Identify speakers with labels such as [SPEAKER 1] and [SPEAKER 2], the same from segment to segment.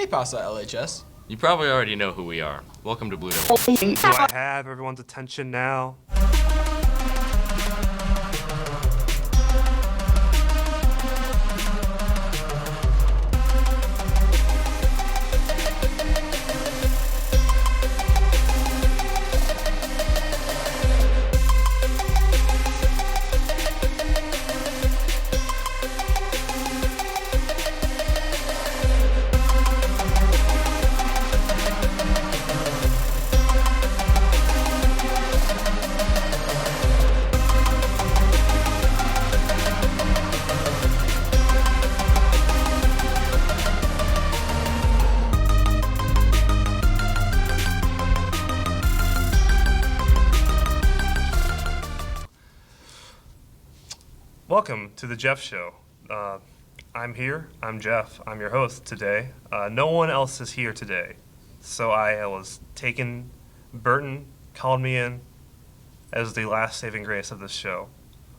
[SPEAKER 1] ¿Qué pasa, LHS?
[SPEAKER 2] You probably already know who we are. Welcome to Blue Devil.
[SPEAKER 3] Do I have everyone's attention now? Welcome to the Jeff Show. I'm here. I'm Jeff. I'm your host today. No one else is here today, so I was taken. Burton called me in as the last saving grace of this show.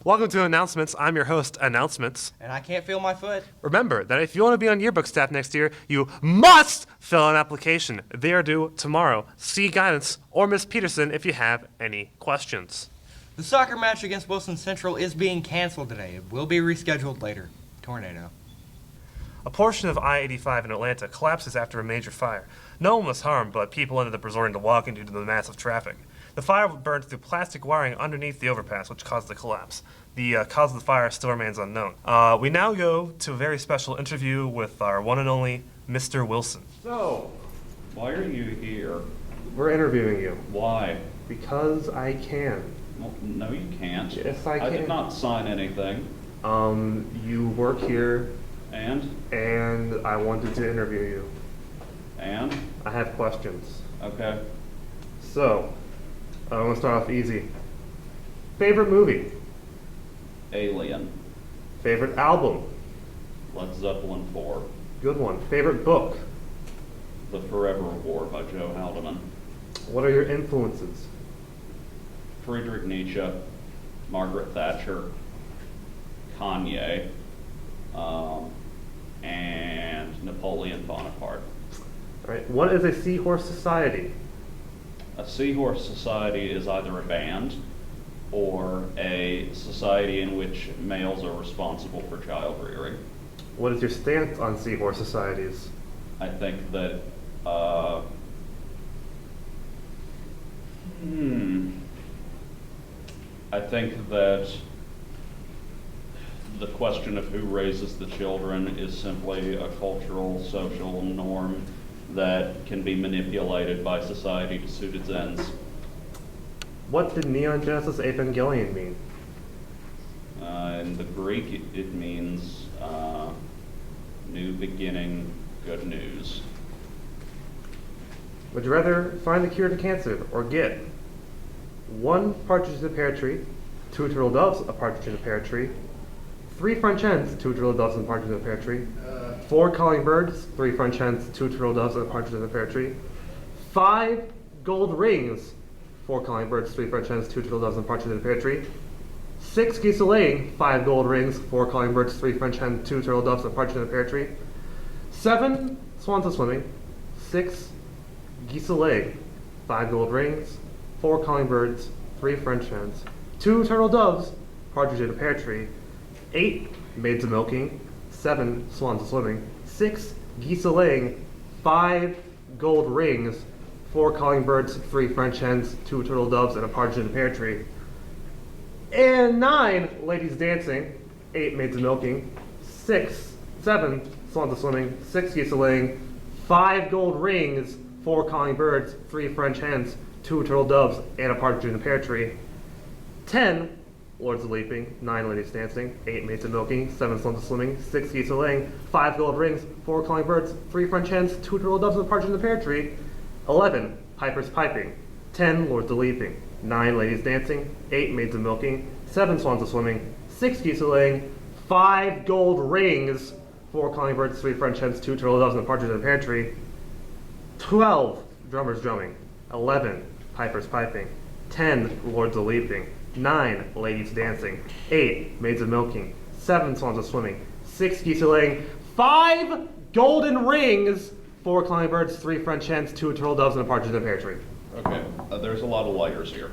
[SPEAKER 3] Welcome to Announcements. I'm your host, Announcements.
[SPEAKER 4] And I can't feel my foot.
[SPEAKER 3] Remember that if you want to be on yearbook staff next year, you must fill out an application. They are due tomorrow. See guidance or Miss Peterson if you have any questions.
[SPEAKER 4] The soccer match against Wilson Central is being canceled today. It will be rescheduled later. Tornado.
[SPEAKER 3] A portion of I-85 in Atlanta collapses after a major fire. No one was harmed, but people ended up resorting to walking due to the massive traffic. The fire burned through plastic wiring underneath the overpass, which caused the collapse. The cause of the fire still remains unknown. We now go to a very special interview with our one and only Mr. Wilson.
[SPEAKER 5] So, why are you here?
[SPEAKER 3] We're interviewing you.
[SPEAKER 5] Why?
[SPEAKER 3] Because I can.
[SPEAKER 5] Well, no, you can't.
[SPEAKER 3] Yes, I
[SPEAKER 5] I
[SPEAKER 3] can.
[SPEAKER 5] did not sign anything.
[SPEAKER 3] You work here,
[SPEAKER 5] And?
[SPEAKER 3] and I wanted to interview you.
[SPEAKER 5] And?
[SPEAKER 3] I have questions.
[SPEAKER 5] Okay.
[SPEAKER 3] So, I'm going to start off easy. Favorite movie?
[SPEAKER 5] Alien.
[SPEAKER 3] Favorite album?
[SPEAKER 5] Led Zeppelin 4.
[SPEAKER 3] Good one. Favorite book?
[SPEAKER 5] The Forever War by Joe Haldeman.
[SPEAKER 3] What are your influences?
[SPEAKER 5] Friedrich Nietzsche. Margaret Thatcher. Kanye. And Napoleon Bonaparte.
[SPEAKER 3] All right. What is a seahorse society?
[SPEAKER 5] A seahorse society is either a band or a society in which males are responsible for child rearing.
[SPEAKER 3] What is your stance on seahorse societies?
[SPEAKER 5] I think that, I think that the question of who raises the children is simply a cultural, social norm that can be manipulated by society to suit its ends.
[SPEAKER 3] What did Neon Genesis Evangelion mean?
[SPEAKER 5] In the Greek, it means new beginning, good news.
[SPEAKER 3] Would you rather find the cure to cancer or get 1 partridge in a pear tree, 2 turtle doves, a partridge in a pear tree, 3 French hens, 2 turtle doves, and a partridge in a pear tree, 4 calling birds, 3 French hens, 2 turtle doves, and a partridge in a pear tree, 5 gold rings, 4 calling birds, 3 French hens, 2 turtle doves, and a partridge in a pear tree, 6 geese a laying, 5 gold rings, 4 calling birds, 3 French hens, 2 turtle doves, and a partridge in a pear tree, 7 swans a swimming, 6 geese a laying, 5 gold rings, 4 calling birds, 3 French hens, 2 turtle doves, partridge in a pear tree, 8 maids a milking, 7 swans a swimming, 6 geese a laying, 5 gold rings, 4 calling birds, 3 French hens, 2 turtle doves, and a partridge in a pear tree. And 9 ladies dancing, 8 maids a milking, 7 swans a swimming, 6 geese a laying, 5 gold rings, 4 calling birds, 3 French hens, 2 turtle doves, and a partridge in a pear tree. 10 lords a leaping, 9 ladies dancing, 8 maids a milking, 7 swans a swimming, 6 geese a laying, 5 gold rings, 4 calling birds, 3 French hens, 2 turtle doves, and a partridge in the pear tree. 11 pipers piping, 10 lords a leaping, 9 ladies dancing, 8 maids a milking, 7 swans a swimming, 6 geese a laying, 5 gold rings, 4 calling birds, 3 French hens, 2 turtle doves, and a partridge in the pear tree. 12 drummers drumming, 11 pipers piping, 10 lords a leaping, 9 ladies dancing, 8 maids a milking, 7 swans a swimming, 6 geese a laying, 5 golden rings, 4 climbing birds, 3 French hens, 2 turtle doves, and a partridge in a pear tree.
[SPEAKER 5] Okay, there's a lot of layers here.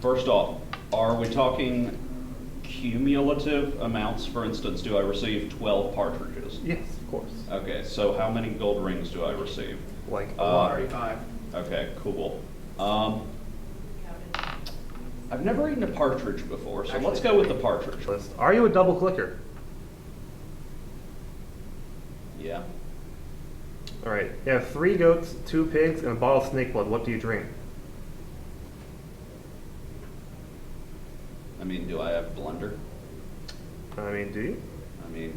[SPEAKER 5] First off, are we talking cumulative amounts? For instance, do I receive 12 partridges?
[SPEAKER 3] Yes, of course.
[SPEAKER 5] Okay, so how many gold rings do I receive?
[SPEAKER 3] Like a lot.
[SPEAKER 1] 35.
[SPEAKER 5] Okay, cool. I've never eaten a partridge before, so let's go with the partridge.
[SPEAKER 3] List. Are you a double clicker?
[SPEAKER 5] Yeah.
[SPEAKER 3] All right. You have 3 goats, 2 pigs, and a bottle of snake blood. What do you drink?
[SPEAKER 5] I mean, do I have blender?
[SPEAKER 3] I mean, do you?
[SPEAKER 5] I mean,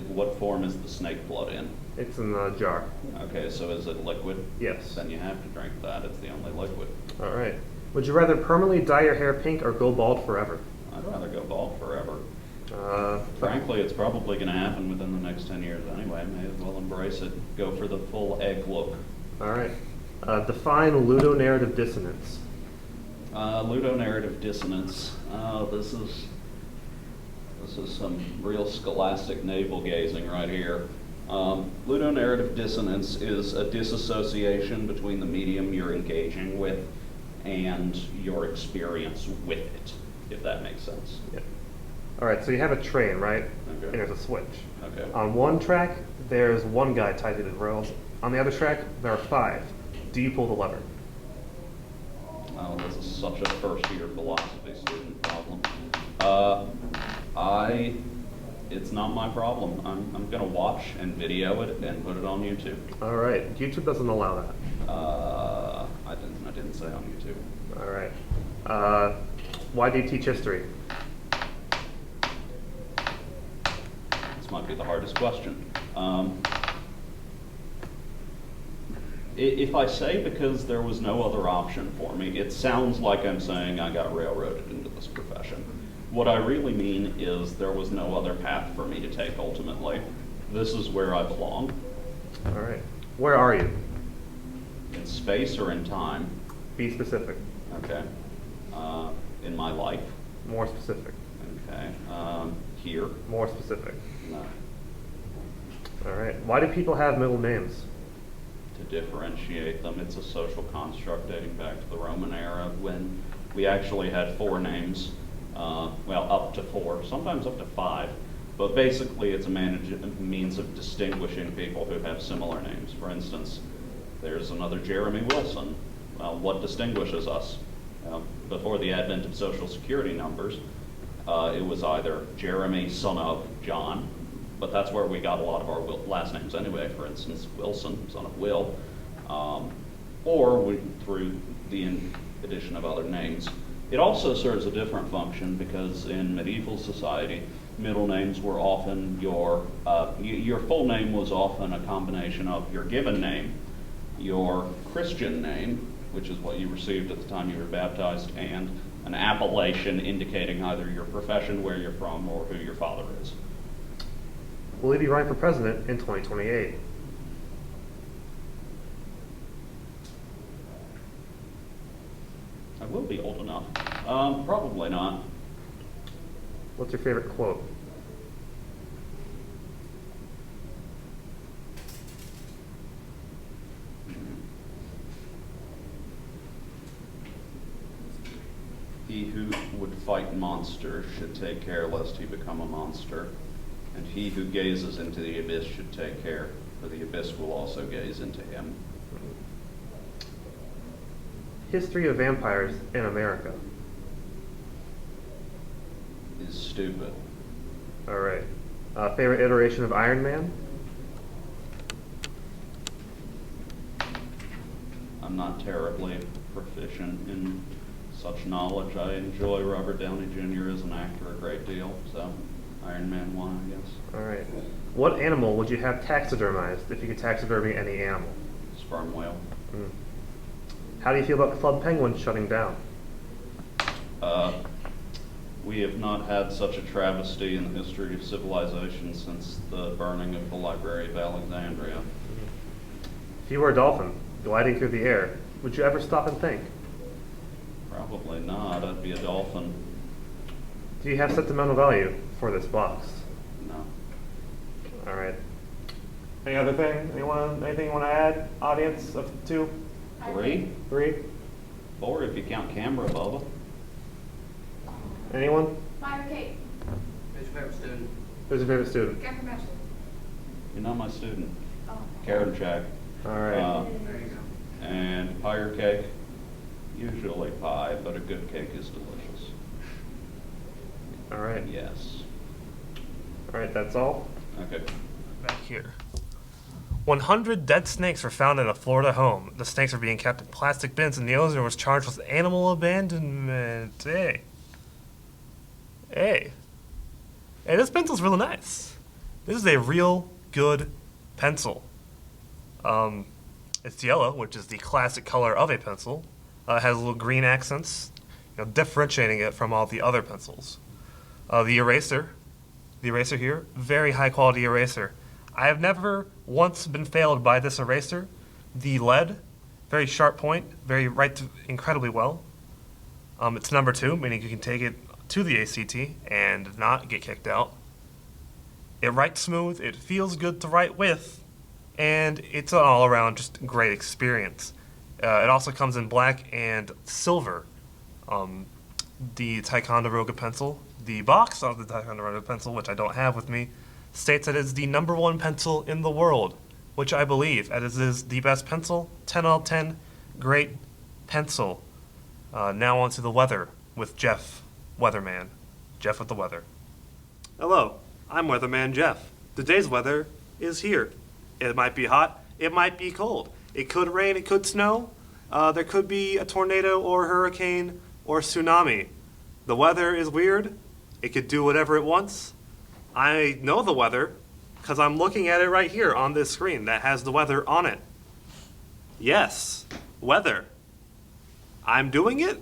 [SPEAKER 5] what form is the snake blood in?
[SPEAKER 3] It's in a jar.
[SPEAKER 5] Okay, so is it liquid?
[SPEAKER 3] Yes.
[SPEAKER 5] Then you have to drink that. It's the only liquid.
[SPEAKER 3] All right. Would you rather permanently dye your hair pink or go bald forever?
[SPEAKER 5] I'd rather go bald forever.
[SPEAKER 3] Uh,
[SPEAKER 5] Frankly, it's probably going to happen within the next 10 years anyway. May as well embrace it. Go for the full egg look.
[SPEAKER 3] all right. Define ludonarrative dissonance.
[SPEAKER 5] Ludonarrative dissonance. This is some real scholastic navel gazing right here. Ludonarrative dissonance is a disassociation between the medium you're engaging with and your experience with it, if that makes sense.
[SPEAKER 3] Yeah. All right. So you have a train, right?
[SPEAKER 5] Okay.
[SPEAKER 3] And there's a switch.
[SPEAKER 5] Okay.
[SPEAKER 3] On one track, there's 1 guy tied to the rails. On the other track, there are 5. Do you pull the lever?
[SPEAKER 5] Oh, this is such a first-year philosophy student problem. It's not my problem. I'm going to watch and video it and put it on YouTube.
[SPEAKER 3] All right. YouTube doesn't allow that.
[SPEAKER 5] I didn't say on YouTube.
[SPEAKER 3] All right. Why do you teach history?
[SPEAKER 5] This might be the hardest question. If I say because there was no other option for me, it sounds like I'm saying I got railroaded into this profession. What I really mean is there was no other path for me to take ultimately. This is where I belong.
[SPEAKER 3] All right. Where are you?
[SPEAKER 5] In space or in time?
[SPEAKER 3] Be specific.
[SPEAKER 5] Okay. In my life?
[SPEAKER 3] More specific.
[SPEAKER 5] Okay. Here?
[SPEAKER 3] More specific.
[SPEAKER 5] No.
[SPEAKER 3] All right. Why do people have middle names?
[SPEAKER 5] To differentiate them. It's a social construct dating back to the Roman era when we actually had 4 names, well, up to 4, sometimes up to 5. But basically, it's a means of distinguishing people who have similar names. For instance, there's another Jeremy Wilson. Well, what distinguishes us? Before the advent of Social Security numbers, it was either Jeremy, son of John, but that's where we got a lot of our last names anyway. For instance, Wilson, son of Will, or through the addition of other names. It also serves a different function because in medieval society, middle names were often your full name was often a combination of your given name, your Christian name, which is what you received at the time you were baptized, and an appellation indicating either your profession, where you're from, or who your father is.
[SPEAKER 3] Will you be running for president in 2028?
[SPEAKER 5] I will be old enough. Probably not.
[SPEAKER 3] What's your favorite quote?
[SPEAKER 5] He who would fight monsters should take care lest he become a monster, and he who gazes into the abyss should take care, for the abyss will also gaze into him.
[SPEAKER 3] History of vampires in America.
[SPEAKER 5] Is stupid.
[SPEAKER 3] All right. Favorite iteration of Iron Man?
[SPEAKER 5] I'm not terribly proficient in such knowledge. I enjoy Robert Downey Jr. as an actor a great deal, so Iron Man 1, I guess.
[SPEAKER 3] All right. What animal would you have taxidermized if you could taxidermy any animal?
[SPEAKER 5] Sperm whale.
[SPEAKER 3] How do you feel about Club Penguin shutting down?
[SPEAKER 5] We have not had such a travesty in the history of civilization since the burning of the Library of Alexandria.
[SPEAKER 3] If you were a dolphin gliding through the air, would you ever stop and think?
[SPEAKER 5] Probably not. I'd be a dolphin.
[SPEAKER 3] Do you have sentimental value for this box?
[SPEAKER 5] No.
[SPEAKER 3] All right. Any other thing? Anything you want to add? Audience of 2?
[SPEAKER 5] 3,
[SPEAKER 3] 3?
[SPEAKER 5] 4 if you count camera, Bubba.
[SPEAKER 3] Anyone?
[SPEAKER 1] Fire Kate.
[SPEAKER 6] Who's your favorite student?
[SPEAKER 3] Who's your favorite student?
[SPEAKER 1] Get from Ashley.
[SPEAKER 5] You're not my student.
[SPEAKER 1] Oh.
[SPEAKER 5] Karen Jack.
[SPEAKER 3] All right.
[SPEAKER 6] There you go.
[SPEAKER 5] And pie or cake? Usually pie, but a good cake is delicious.
[SPEAKER 3] All right.
[SPEAKER 5] Yes.
[SPEAKER 3] All right, that's all.
[SPEAKER 5] Okay.
[SPEAKER 3] Back here. 100 dead snakes were found in a Florida home. The snakes were being kept in plastic bins, and the owner was charged with animal abandonment. Hey. Hey, this pencil's really nice. This is a real good pencil. It's yellow, which is the classic color of a pencil. It has little green accents, differentiating it from all the other pencils. The eraser here, very high quality eraser. I have never once been failed by this eraser. The lead, very sharp point, writes incredibly well. It's number 2, meaning you can take it to the ACT and not get kicked out. It writes smooth, it feels good to write with, and it's an all-around just great experience. It also comes in black and silver. The Ticonderoga pencil, the box of the Ticonderoga pencil, which I don't have with me, states that it's the #1 pencil in the world, which I believe. It is the best pencil, 10 out of 10, great pencil. Now on to the weather with Jeff, Weatherman. Jeff with the weather. Hello, I'm Weatherman Jeff. Today's weather is here. It might be hot, it might be cold. It could rain, it could snow. There could be a tornado or hurricane or tsunami. The weather is weird. It could do whatever it wants. I know the weather because I'm looking at it right here on this screen that has the weather on it. Yes, weather. I'm doing it.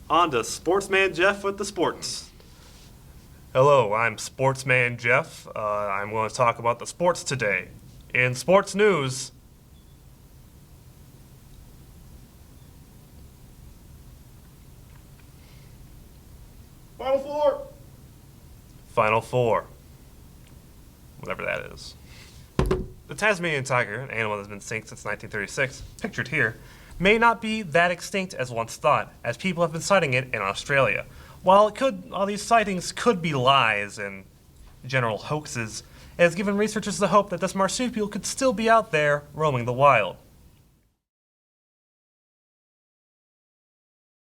[SPEAKER 3] On to Sportsman Jeff with the sports. Hello, I'm Sportsman Jeff. I'm going to talk about the sports today. In sports news, Final Four. Final Four. Whatever that is. The Tasmanian tiger, an animal that's been extinct since 1936, pictured here, may not be that extinct as once thought, as people have been sighting it in Australia. While these sightings could be lies and general hoaxes, it has given researchers the hope that this marsupial could still be out there roaming the wild.